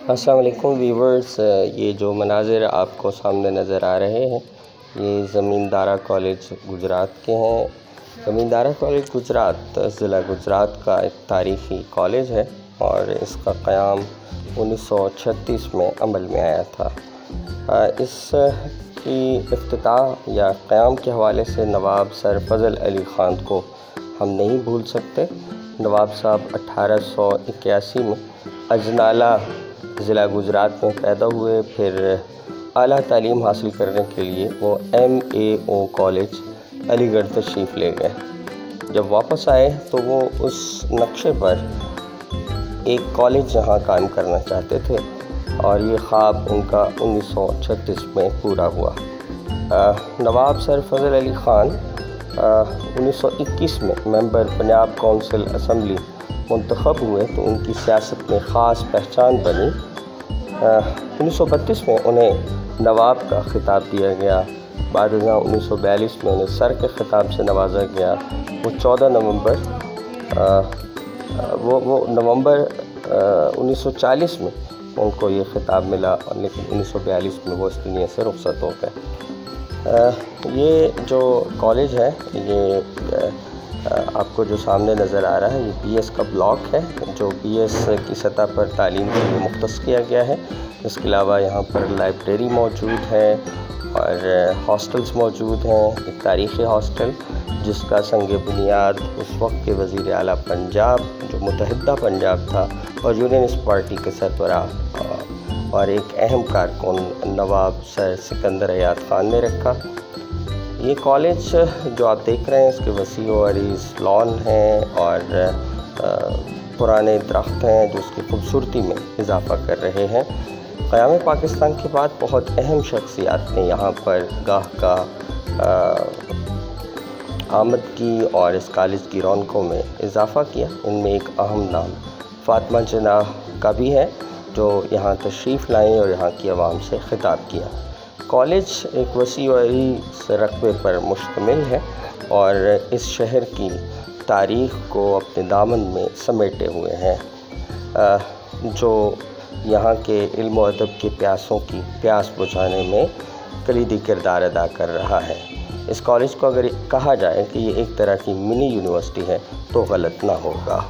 अस्सलाम वालेकुम व्यूवर्स, ये जो मनाज़िर आपको सामने नज़र आ रहे हैं ये ज़मींदारा कॉलेज गुजरात के हैं। ज़मींदारा कॉलेज गुजरात ज़िला गुजरात का एक तारीख़ी कॉलेज है और इसका क़याम 1936 में अमल में आया था। इसकी इफ्तिताह या क़याम के हवाले से नवाब सर फज़ल अली ख़ान को हम नहीं भूल सकते। नवाब साहब 1881 में अजनाला ज़िला गुजरात में पैदा हुए। फिर आला तालीम हासिल करने के लिए वो MAO कॉलेज अलीगढ़ तशरीफ़ ले गए। जब वापस आए तो वो उस नक्शे पर एक कॉलेज यहाँ कायम करना चाहते थे और ये ख्वाब उनका 1936 में पूरा हुआ। नवाब सर फज़ल अली ख़ान 1921 में मेंबर पंजाब काउंसिल असम्बली मुंतखब हुए तो उनकी सियासत में ख़ास पहचान बनी। 1932 में उन्हें नवाब का खिताब दिया गया। बाद 1942 में उन्हें सर के खिताब से नवाजा गया। वो 14 नवंबर नवंबर 1940 में उनको ये खिताब मिला, लेकिन 1942 में वो इस दुनिया से रुखसत हो गए। ये जो कॉलेज है ये आपको जो सामने नज़र आ रहा है ये BS का ब्लॉक है जो BS की सतह पर तालीम के लिए मुख्तस किया गया है। इसके अलावा यहाँ पर लाइब्रेरी मौजूद है और हॉस्टल्स मौजूद हैं। एक तारीख़ी हॉस्टल जिसका संग बुनियाद उस वक्त के वज़ीर आला पंजाब जो मुत्तहिदा पंजाब था और यूनियनिस्ट पार्टी के सरबराह और एक अहम कारकुन नवाब सर सिकंदर अयाद ख़ान ने रखा। ये कॉलेज जो आप देख रहे हैं इसके वसी व अरीज़ लॉन हैं और पुराने दरख्त हैं जो उसकी खूबसूरती में इजाफ़ा कर रहे हैं। क़याम पाकिस्तान के बाद बहुत अहम शख्सियात ने यहाँ पर गाह का आमद की और इस कॉलेज की रौनकों में इजाफ़ा किया। इनमें एक अहम नाम फ़ातिमा जिन्नाह का भी है जो यहाँ तशरीफ़ लाएँ और यहाँ की आवाम से ख़िताब किया। कॉलेज एक वसी व अरीज़ रकबे पर मुश्तमिल है और इस शहर की तारीख़ को अपने दामन में समेटे हुए हैं जो यहाँ के इल्म व अदब के प्यासों की प्यास बुझाने में कलीदी किरदार अदा कर रहा है। इस कॉलेज को अगर कहा जाए कि ये एक तरह की मिनी यूनिवर्सिटी है तो गलत ना होगा।